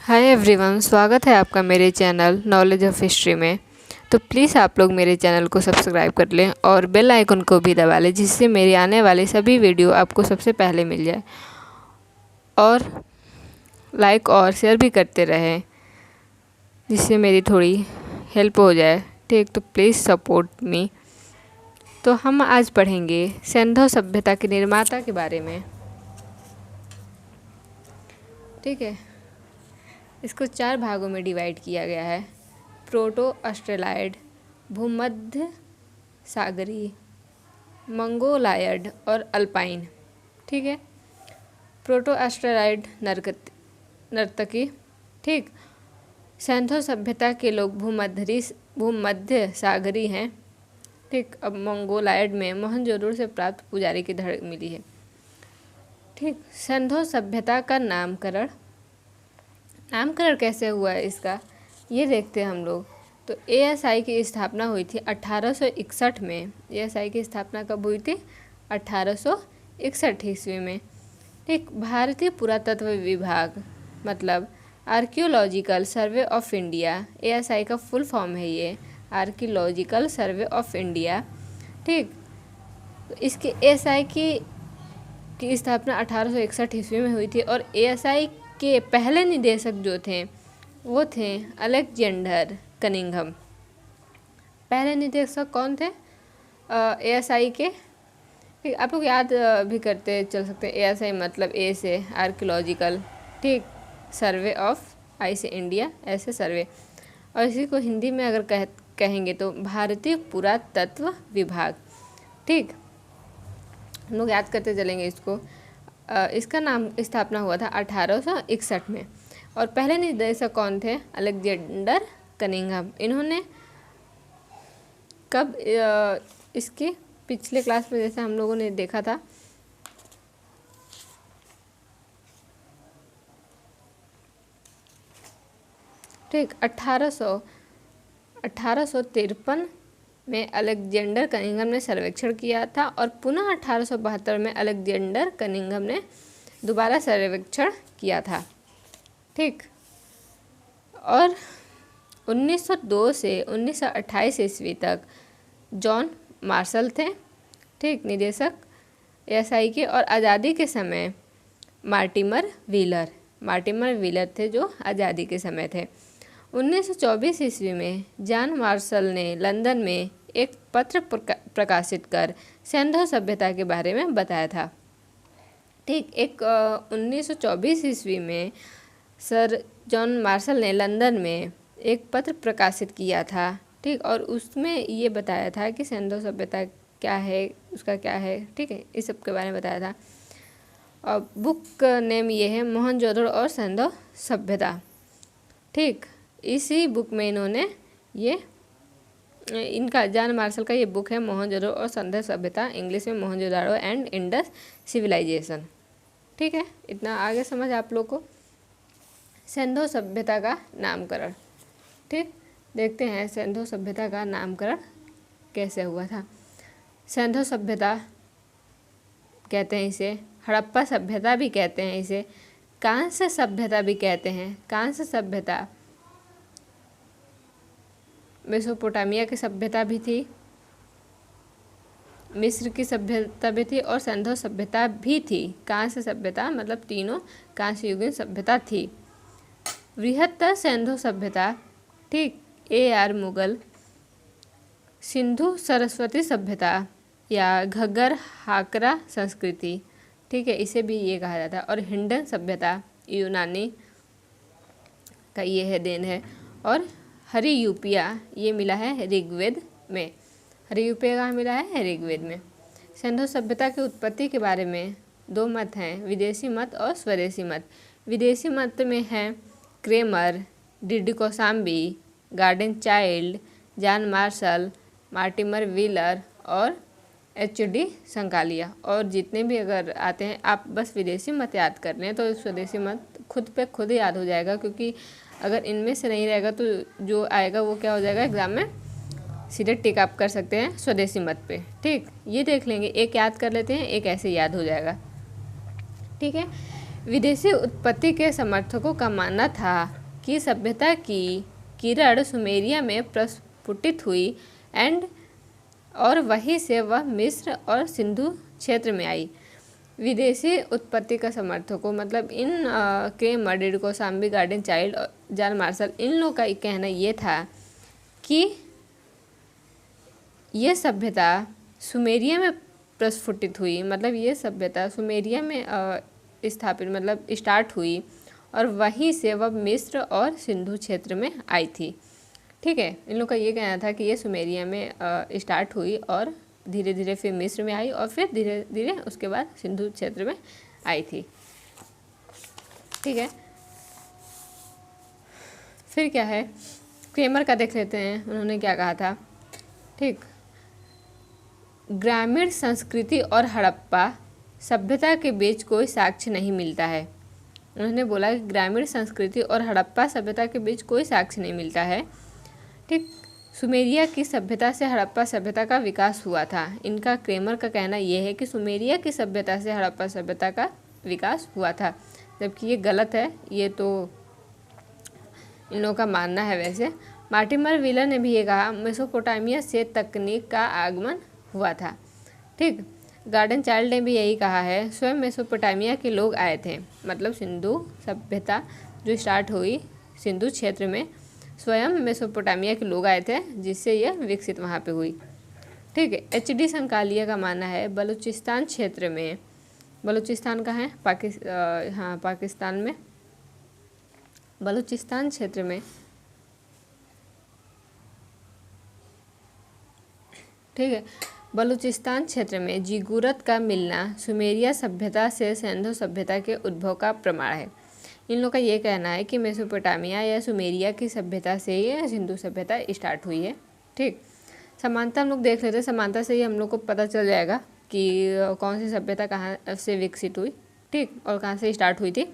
Hi everyone, स्वागत है आपका मेरे चैनल नॉलेज ऑफ हिस्ट्री में। तो प्लीज़ आप लोग मेरे चैनल को सब्सक्राइब कर लें और बेल आइकन को भी दबा लें, जिससे मेरी आने वाली सभी वीडियो आपको सबसे पहले मिल जाए। और लाइक और शेयर भी करते रहें, जिससे मेरी थोड़ी हेल्प हो जाए। ठीक, तो प्लीज़ सपोर्ट मी। तो हम आज पढ़ेंगे सिंधु सभ्यता के निर्माता के बारे में। ठीक है, इसको 4 भागों में डिवाइड किया गया है: प्रोटो ऑस्ट्रेलाइड, भूमध्य सागरी, मंगोलायड और अल्पाइन। ठीक है, प्रोटो ऑस्ट्रेलाइड नर्तकी। ठीक, सिंधु सभ्यता के लोग भूमध्य सागरी हैं। ठीक, अब मंगोलायड में मोहनजोदड़ो से प्राप्त पुजारी की धड़ मिली है। ठीक, सिंधु सभ्यता का नामकरण कैसे हुआ है इसका, ये देखते हैं हम लोग। तो एएसआई की स्थापना हुई थी 1861 में। एएसआई की स्थापना कब हुई थी? 1861 ईस्वी में। ठीक, भारतीय पुरातत्व विभाग मतलब archaeological survey of India, ASI का फुल फॉर्म है ये, आर्कियोलॉजिकल सर्वे ऑफ इंडिया। ठीक, तो इसके एएसआई की स्थापना 1861 ईस्वी में हुई थी और एएसआई के पहले निदेशक जो थे वो थे अलेक्जेंडर कनिंघम। पहले निदेशक कौन थे एएसआई के? ठीक, आप लोग याद भी करते चल सकते हैं। एएसआई मतलब ए से आर्कियोलॉजिकल, ठीक, सर्वे ऑफ, आई से इंडिया, ऐसे सर्वे, और इसी को हिंदी में अगर कहेंगे तो भारतीय पुरातत्व विभाग। ठीक, हम लोग याद करते चलेंगे इसको। इसका नाम स्थापना हुआ था 1861 में और पहले निदेशक कौन थे? Alexander Cunningham. इन्होंने कब इसके पिछले क्लास में जैसे हम लोगों ने देखा था, ठीक, 1853 में अलेक्जेंडर कनिंघम ने सर्वेक्षण किया था और पुनः 1872 में अलेक्जेंडर कनिंघम ने दोबारा सर्वेक्षण किया था। ठीक, और 1902 से 1928 ईस्वी तक जॉन मार्शल थे, ठीक, निदेशक एएसआई के, और आज़ादी के समय मार्टिमर व्हीलर थे जो आज़ादी के समय थे। 1924 ईस्वी में जॉन मार्शल ने लंदन में एक पत्र प्रकाशित कर सिंधु सभ्यता के बारे में बताया था। ठीक, 1924 ईस्वी में सर जॉन मार्शल ने लंदन में एक पत्र प्रकाशित किया था। ठीक, और उसमें ये बताया था कि सिंधु सभ्यता क्या है, उसका क्या है, ठीक है, इस सब के बारे में बताया था। और बुक नेम ये है मोहनजोदड़ो और सिंधु सभ्यता। ठीक, इसी बुक में इन्होंने इनका जॉन मार्शल का ये बुक है मोहनजोदड़ो और सिंधु सभ्यता, इंग्लिश में मोहनजोदड़ो एंड इंडस सिविलाइजेशन। ठीक है, इतना आगे समझ आप लोग को। सिंधु सभ्यता का नामकरण, ठीक, देखते हैं सिंधु सभ्यता का नामकरण कैसे हुआ था। सिंधु सभ्यता कहते हैं इसे, हड़प्पा सभ्यता भी कहते हैं इसे, कांस्य सभ्यता भी कहते हैं। कांस्य सभ्यता मेसोपोटामिया की सभ्यता भी थी, मिस्र की सभ्यता भी थी और सिंधु सभ्यता भी थी। कांस्य सभ्यता मतलब तीनों कांस्य युगीन सभ्यता थी। बृहत्तर सिंधु सभ्यता, ठीक, AR मुगल, सिंधु सरस्वती सभ्यता या घग्गर हाकरा संस्कृति, ठीक है, इसे भी ये कहा जाता है। और हिंडन सभ्यता यूनानी का ये है देन है। और हरियूपिया ये मिला है ऋग्वेद में। हरियूपिया कहाँ मिला है? ऋग्वेद में। सिंधु सभ्यता की उत्पत्ति के बारे में 2 मत हैं, विदेशी मत और स्वदेशी मत। विदेशी मत में हैं Kramer, D D Kosambi, Gordon Childe, John Marshall, Mortimer Wheeler और HD संकालिया। और जितने भी अगर आते हैं, आप बस विदेशी मत याद कर लें तो स्वदेशी मत खुद पे खुद याद हो जाएगा, क्योंकि अगर इनमें से नहीं रहेगा तो जो आएगा वो क्या हो जाएगा, एग्ज़ाम में सीधे टिक आप कर सकते हैं स्वदेशी मत पे। ठीक, ये देख लेंगे, एक याद कर लेते हैं, एक ऐसे याद हो जाएगा। ठीक है, विदेशी उत्पत्ति के समर्थकों का मानना था की सभ्यता की किरण सुमेरिया में प्रस्फुटित हुई और वहीं से वह मिस्र और सिंधु क्षेत्र में आई। विदेशी उत्पत्ति का समर्थकों मतलब इन क्रेमर, डिडकोसाम्बी, गार्डन चाइल्ड और जॉन मार्शल, इन लोगों का कहना ये था कि ये सभ्यता सुमेरिया में प्रस्फुटित हुई, मतलब ये सभ्यता सुमेरिया में स्थापित मतलब स्टार्ट हुई और वहीं से वह मिस्र और सिंधु क्षेत्र में आई थी। ठीक है, इन लोग का ये कहना था कि ये सुमेरिया में स्टार्ट हुई और धीरे धीरे फिर मिस्र में आई और फिर धीरे धीरे उसके बाद सिंधु क्षेत्र में आई थी। ठीक है, फिर क्या है, क्रेमर का देख लेते हैं, उन्होंने क्या कहा था। ठीक, ग्रामीण संस्कृति और हड़प्पा सभ्यता के बीच कोई साक्ष्य नहीं मिलता है। उन्होंने बोला कि ग्रामीण संस्कृति और हड़प्पा सभ्यता के बीच कोई साक्ष्य नहीं मिलता है। ठीक, सुमेरिया की सभ्यता से हड़प्पा सभ्यता का विकास हुआ था। इनका क्रेमर का कहना यह है कि सुमेरिया की सभ्यता से हड़प्पा सभ्यता का विकास हुआ था, जबकि ये गलत है, ये तो इन लोगों का मानना है। वैसे मार्टिमर व्हीलर ने भी ये कहा मेसोपोटामिया से तकनीक का आगमन हुआ था। ठीक, गार्डन चाइल्ड ने भी यही कहा है, स्वयं मेसोपोटामिया के लोग आए थे, मतलब सिंधु सभ्यता जो स्टार्ट हुई सिंधु क्षेत्र में, स्वयं मेसोपोटामिया के लोग आए थे जिससे यह विकसित वहाँ पे हुई। ठीक है, HD संकालिया का मानना है बलूचिस्तान क्षेत्र में, बलूचिस्तान का है पाकिस्तान में, बलूचिस्तान क्षेत्र में। ठीक है, बलूचिस्तान क्षेत्र में जिगुरत का मिलना सुमेरिया सभ्यता से सिंधु सभ्यता के उद्भव का प्रमाण है। इन लोग का ये कहना है कि मेसोपोटामिया या सुमेरिया की सभ्यता से ही सिंधु सभ्यता स्टार्ट हुई है। ठीक, समानता हम लोग देख लेते हैं, समानता से ही हम लोग को पता चल जाएगा कि कौन सी सभ्यता कहाँ से विकसित हुई, ठीक, और कहाँ से स्टार्ट हुई थी।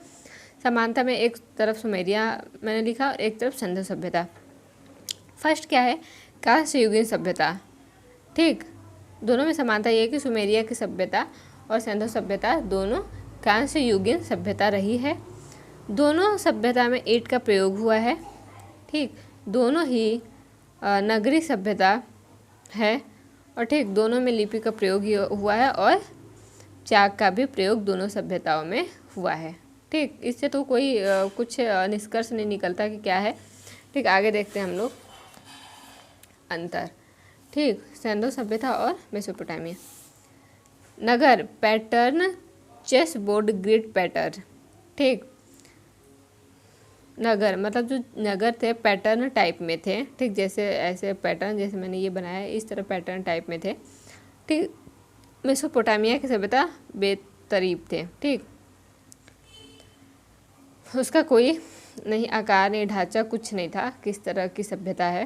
समानता में एक तरफ सुमेरिया मैंने लिखा और एक तरफ सिंधु सभ्यता। फर्स्ट क्या है, कांस्ययुगीन सभ्यता। ठीक, दोनों में समानता ये है कि सुमेरिया की सभ्यता और सिंधु सभ्यता दोनों कांस्ययुगीन सभ्यता रही है। दोनों सभ्यता में ईंट का प्रयोग हुआ है। ठीक, दोनों ही नगरी सभ्यता है और ठीक दोनों में लिपि का प्रयोग हुआ है और चाक का भी प्रयोग दोनों सभ्यताओं में हुआ है। ठीक, इससे तो कोई कुछ निष्कर्ष नहीं निकलता कि क्या है। ठीक, आगे देखते हैं हम लोग अंतर। ठीक, सिंधु सभ्यता और मेसोपोटामिया। नगर pattern, chess board grid pattern. ठीक, नगर मतलब जो नगर थे पैटर्न टाइप में थे। ठीक, जैसे ऐसे पैटर्न जैसे मैंने ये बनाया है इस तरह पैटर्न टाइप में थे। ठीक, मेसोपोटामिया की सभ्यता बेतरतीब थे। ठीक, उसका कोई नहीं आकार नहीं ढांचा कुछ नहीं था, किस तरह की सभ्यता है,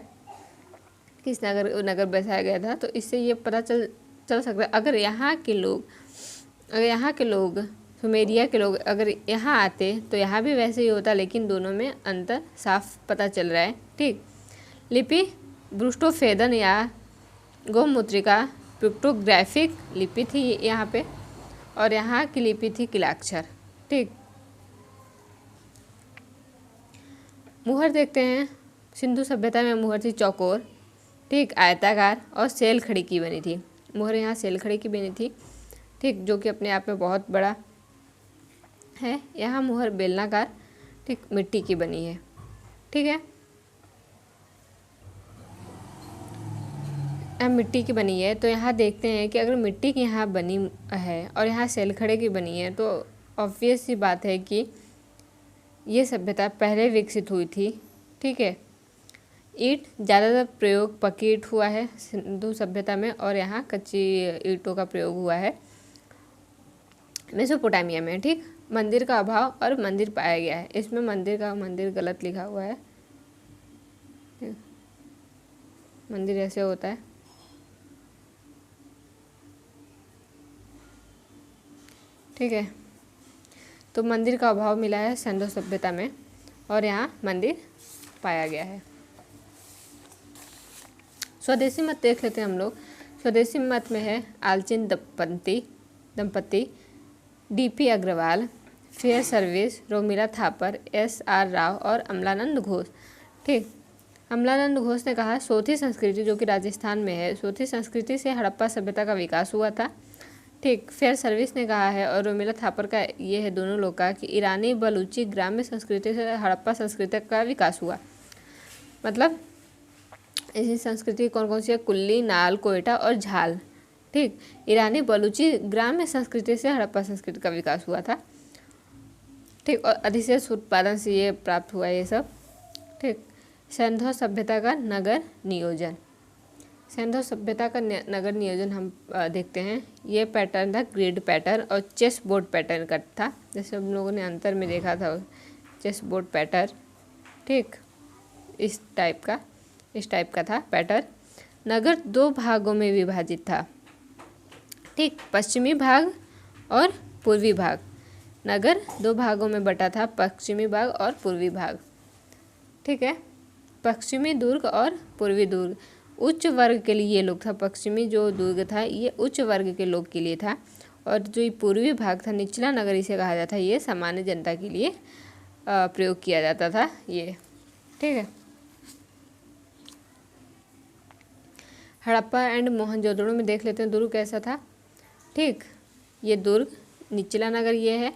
किस नगर बसाया गया था। तो इससे ये पता चल सकता है अगर यहाँ के लोग सुमेरिया के लोग अगर यहाँ आते तो यहाँ भी वैसे ही होता, लेकिन दोनों में अंतर साफ पता चल रहा है। ठीक, लिपि ब्रुस्टोफेदन या गोमुद्रिका पिक्टोग्राफिक लिपि थी यहाँ पे और यहाँ की लिपि थी किलाक्षर। ठीक, मुहर देखते हैं। सिंधु सभ्यता में मुहर थी चौकोर, ठीक, आयताकार और सेल खड़ी की बनी थी। मुहर यहाँ सेल खड़ी की बनी थी। ठीक, जो कि अपने आप में बहुत बड़ा है। यहाँ मुहर बेलनाकार, ठीक, मिट्टी की बनी है। ठीक है, यहाँ मिट्टी की बनी है तो यहाँ देखते हैं कि अगर मिट्टी की यहाँ बनी है और यहाँ सेलखड़े की बनी है तो ऑब्वियस सी बात है कि ये सभ्यता पहले विकसित हुई थी। ठीक है, ईंट ज़्यादातर प्रयोग पक्की ईंट हुआ है सिंधु सभ्यता में और यहाँ कच्ची ईंटों का प्रयोग हुआ है मेसोपोटामिया में। ठीक, मंदिर का अभाव और मंदिर पाया गया है। इसमें मंदिर गलत लिखा हुआ है, मंदिर ऐसे होता है। ठीक है, तो मंदिर का अभाव मिला है सिंधु सभ्यता में और यहाँ मंदिर पाया गया है। स्वदेशी मत देख लेते हैं हम लोग। स्वदेशी मत में है आलचिन दंपति, DP Agarwal, Fairservis, Romila Thapar, SR Rao और अमलानंद घोष। ठीक, अमलानंद घोष ने कहा सोथी संस्कृति जो कि राजस्थान में है, सोथी संस्कृति से हड़प्पा सभ्यता का विकास हुआ था। ठीक, फेयर सर्विस ने कहा है और रोमिला थापर का ये है दोनों लोग का कि ईरानी बलूची ग्राम्य संस्कृति से हड़प्पा संस्कृति का विकास हुआ। मतलब ऐसी संस्कृति कौन कौन सी है? कुल्ली, नाल, कोयटा और झाल। ठीक, ईरानी बलूची ग्राम्य संस्कृति से हड़प्पा संस्कृति का विकास हुआ था। ठीक, और अधिशेष उत्पादन से ये प्राप्त हुआ ये सब। ठीक, सिंधु सभ्यता का नगर नियोजन, सिंधु सभ्यता का नगर नियोजन हम देखते हैं। ये पैटर्न था ग्रिड पैटर्न और चेस बोर्ड पैटर्न का था, जैसे हम लोगों ने अंतर में देखा था चेस बोर्ड पैटर्न। ठीक, इस टाइप का था पैटर्न। नगर 2 भागों में विभाजित था। ठीक, पश्चिमी भाग और पूर्वी भाग। नगर 2 भागों में बटा था, पश्चिमी भाग और पूर्वी भाग। ठीक है, पश्चिमी दुर्ग और पूर्वी दुर्ग उच्च वर्ग के लिए ये लोग था। पश्चिमी जो दुर्ग था ये उच्च वर्ग के लोग के लिए था, और जो ये पूर्वी भाग था निचला नगर इसे कहा जाता है, ये सामान्य जनता के लिए प्रयोग किया जाता था ये। ठीक है, हड़प्पा एंड मोहनजोदड़ो में देख लेते हैं दुर्ग कैसा था। ठीक, ये दुर्ग निचला नगर ये है।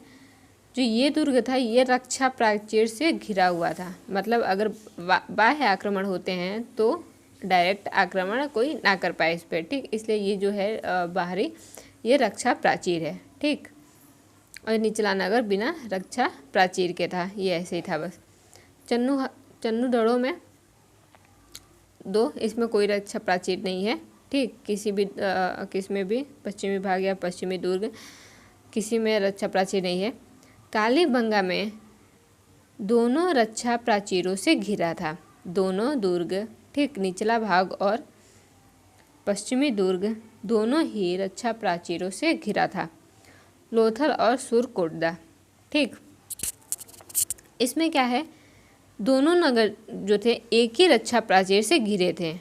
जो ये दुर्ग था ये रक्षा प्राचीर से घिरा हुआ था, मतलब अगर बाह्य आक्रमण होते हैं तो डायरेक्ट आक्रमण कोई ना कर पाए इस पर। ठीक, इसलिए ये जो है बाहरी ये रक्षा प्राचीर है। ठीक, और निचला नगर बिना रक्षा प्राचीर के था, ये ऐसे ही था बस। चन्नूदड़ो में 2, इसमें कोई रक्षा प्राचीर नहीं है। ठीक, किसमें भी पश्चिमी भाग या पश्चिमी दुर्ग किसी में रक्षा प्राचीर नहीं है। कालीबंगा में दोनों रक्षा प्राचीरों से घिरा था, दोनों दुर्ग। ठीक, निचला भाग और पश्चिमी दुर्ग दोनों ही रक्षा प्राचीरों से घिरा था। लोथल और सुरकोटदा। ठीक, इसमें क्या है, दोनों नगर जो थे एक ही रक्षा प्राचीर से घिरे थे।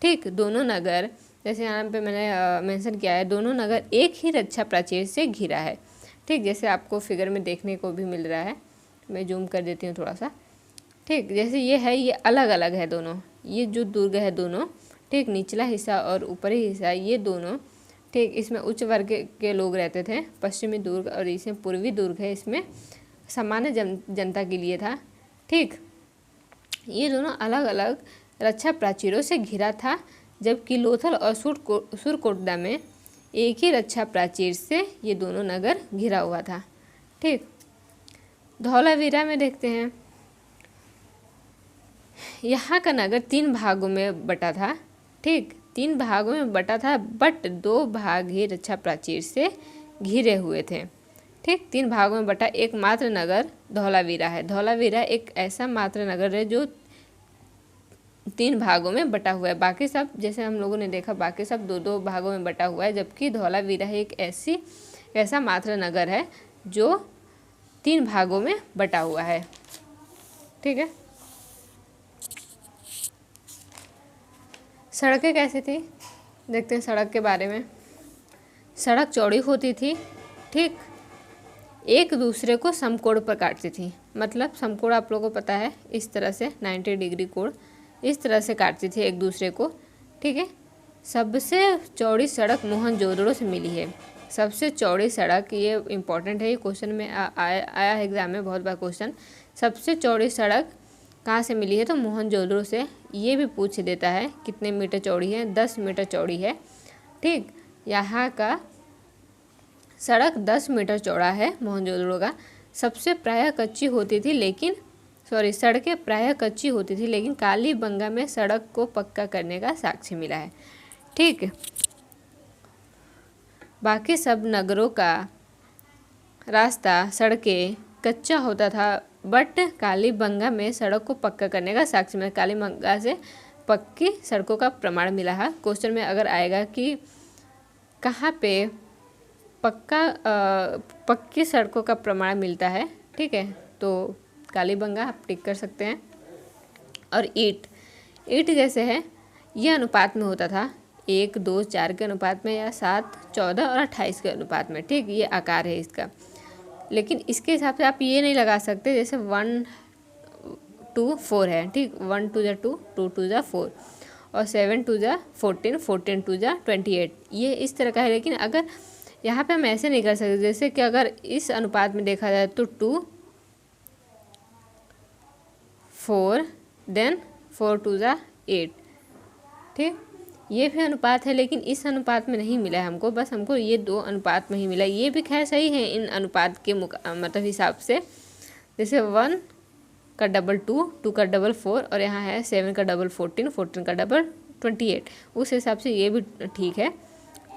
ठीक, दोनों नगर जैसे यहाँ पे मैंने मेंशन किया है, दोनों नगर एक ही रक्षा प्राचीर से घिरा है। ठीक, जैसे आपको फिगर में देखने को भी मिल रहा है, मैं जूम कर देती हूँ थोड़ा सा। ठीक, जैसे ये है, ये अलग अलग है दोनों, ये जो दुर्ग है दोनों। ठीक, निचला हिस्सा और ऊपरी हिस्सा ये दोनों। ठीक, इसमें उच्च वर्ग के लोग रहते थे, पश्चिमी दुर्ग, और इसमें पूर्वी दुर्ग है, इसमें सामान्य जनता के लिए था। ठीक, ये दोनों अलग अलग रक्षा प्राचीरों से घिरा था, जबकि लोथल और सुरकोटदा में एक ही रक्षा प्राचीर से ये दोनों नगर घिरा हुआ था। ठीक, धौलावीरा में देखते हैं, यहाँ का नगर 3 भागों में बटा था। ठीक, 3 भागों में बटा था, बट 2 भाग ही रक्षा प्राचीर से घिरे हुए थे। ठीक, 3 भागों में बटा एकमात्र नगर धौलावीरा है। धौलावीरा एक ऐसा मात्र नगर है जो 3 भागों में बटा हुआ है। बाकी सब जैसे हम लोगों ने देखा, बाकी सब 2-2 भागों में बटा हुआ है, जबकि धौलावीरा एक ऐसा मात्र नगर है जो 3 भागों में बटा हुआ है। ठीक है, सड़कें कैसी थी देखते हैं सड़क के बारे में। सड़क चौड़ी होती थी। ठीक, एक दूसरे को समकोण पर काटती थी। मतलब समकोण आप लोगों को पता है, इस तरह से 90 डिग्री कोण इस तरह से काटती थी एक दूसरे को। ठीक है, सबसे चौड़ी सड़क मोहनजोदड़ो से मिली है। सबसे चौड़ी सड़क, ये इम्पॉर्टेंट है, ये क्वेश्चन में आया है एग्जाम में बहुत बार क्वेश्चन। सबसे चौड़ी सड़क कहाँ से मिली है? तो मोहनजोदड़ो से। ये भी पूछ देता है कितने मीटर चौड़ी है, 10 मीटर चौड़ी है। ठीक, यहाँ का सड़क 10 मीटर चौड़ा है मोहनजोदड़ो का। सबसे प्रायः कच्ची होती थी, लेकिन सड़कें प्रायः कच्ची होती थी, लेकिन कालीबंगा में सड़क को पक्का करने का साक्ष्य मिला है। ठीक, बाकी सब नगरों का रास्ता सड़कें कच्चा होता था, बट कालीबंगा में सड़क को पक्का करने का साक्ष्य मिला। कालीबंगा से पक्की सड़कों का प्रमाण मिला है। क्वेश्चन में अगर आएगा कि कहाँ पे पक्की सड़कों का प्रमाण मिलता है, ठीक है, तो कालीबंगा आप टिक कर सकते हैं। और ईंट जैसे है, ये अनुपात में होता था 1:2:4 के अनुपात में, या 7:14 और 28 के अनुपात में। ठीक, ये आकार है इसका। लेकिन इसके हिसाब से आप ये नहीं लगा सकते जैसे 1 2 4 है, ठीक, 1 2 2, 2 2 4 और 7 2 14, 14 2 28, ये इस तरह का है। लेकिन अगर यहाँ पे हम ऐसे नहीं कर सकते, जैसे कि अगर इस अनुपात में देखा जाए तो 2 4 देन 4 2 8, ठीक, ये भी अनुपात है, लेकिन इस अनुपात में नहीं मिला है हमको, बस हमको ये 2 अनुपात में ही मिला। ये भी खैर सही है इन अनुपात के मतलब हिसाब से, जैसे 1 का डबल 2, 2 का डबल 4 और यहाँ है 7 का डबल 14, 14 का डबल 28, उस हिसाब से ये भी ठीक है।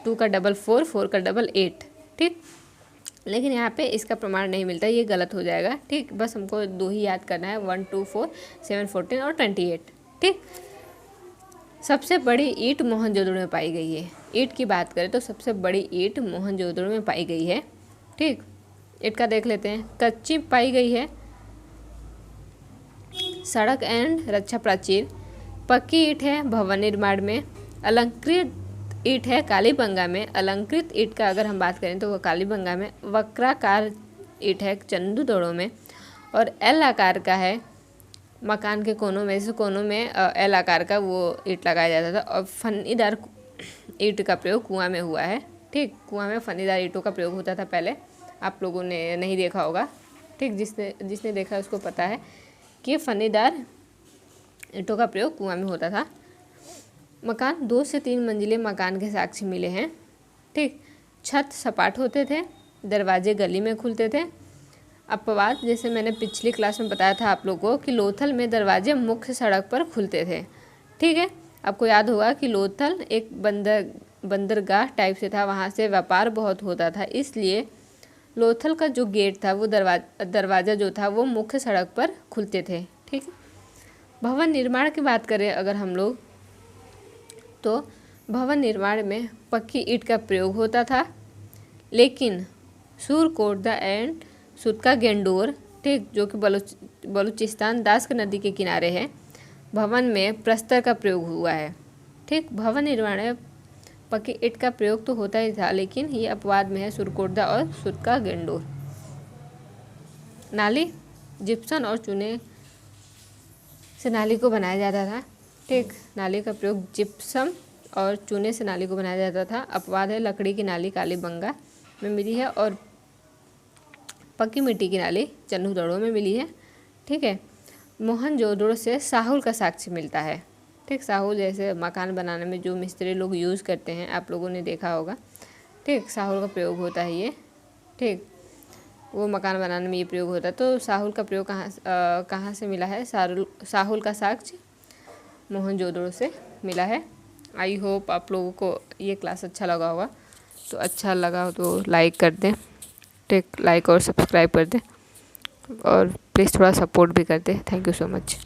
2 का डबल 4, 4 का डबल 8, ठीक, लेकिन यहाँ पे इसका प्रमाण नहीं मिलता, ये गलत हो जाएगा, ठीक। बस हमको 2 ही याद करना है, 1 2 4 7 14 और 28, ठीक। सबसे बड़ी ईंट मोहनजोदड़ो में पाई गई है। ईंट की बात करें तो सबसे बड़ी ईंट मोहनजोदड़ो में पाई गई है, ठीक। ईंट का देख लेते हैं। कच्ची पाई गई है सड़क एंड रक्षा प्राचीर। पक्की ईंट है भवन निर्माण में। अलंकृत ईंट है कालीबंगा में। अलंकृत ईंट का अगर हम बात करें तो वो कालीबंगा में। वक्राकार ईंट है चंदूदड़ो में। और एल आकार का है मकान के कोनों में से कोनों में एल आकार का वो ईंट लगाया जाता था। और फन्नीदार ईंट का प्रयोग कुआं में हुआ है, ठीक। कुआं में फन्नीदार ईंटों का प्रयोग होता था पहले, आप लोगों ने नहीं देखा होगा, ठीक। जिसने देखा उसको पता है कि फन्नीदार ईंटों का प्रयोग कुआं में होता था। मकान 2 से 3 मंजिले मकान के साक्ष्य मिले हैं, ठीक। छत सपाट होते थे। दरवाजे गली में खुलते थे। अपवाद, जैसे मैंने पिछली क्लास में बताया था आप लोगों को कि लोथल में दरवाजे मुख्य सड़क पर खुलते थे, ठीक है। आपको याद होगा कि लोथल एक बंदरगाह टाइप से था, वहाँ से व्यापार बहुत होता था, इसलिए लोथल का जो गेट था वो दरवाज़ा जो था वो मुख्य सड़क पर खुलते थे, ठीक है। भवन निर्माण की बात करें अगर हम लोग तो भवन निर्माण में पक्की ईंट का प्रयोग होता था, लेकिन सूरकोटदा एंड सुतका गेंडोर, ठीक, जो कि बलूचिस्तान दास्क नदी के किनारे है, भवन में प्रस्तर का प्रयोग हुआ है, ठीक। भवन निर्माण में पक्की ईंट का प्रयोग तो होता ही था, लेकिन ये अपवाद में है सूरकोटदा और सुतका गेंडोर। नाली जिप्सम और चूने से नाली को बनाया जाता था, ठीक। नाली का प्रयोग जिप्सम और चूने से नाली को बनाया जाता था। अपवाद है लकड़ी की नाली कालीबंगा में मिली है और पक्की मिट्टी की नाली चंदूदड़ो में मिली है, ठीक है। मोहनजोदड़ो से साहुल का साक्ष्य मिलता है, ठीक। साहुल जैसे मकान बनाने में जो मिस्त्री लोग यूज़ करते हैं, आप लोगों ने देखा होगा, ठीक। साहुल का प्रयोग होता है ये, ठीक, वो मकान बनाने में ये प्रयोग होता है। तो साहुल का प्रयोग कहाँ से मिला है? साहुल का साक्ष्य मोहनजोदड़ो से मिला है। आई होप आप लोगों को ये क्लास अच्छा लगा होगा। तो अच्छा लगा हो तो लाइक कर दें, ठीक, लाइक और सब्सक्राइब कर दें और प्लीज़ थोड़ा सपोर्ट भी कर दें। Thank you so much.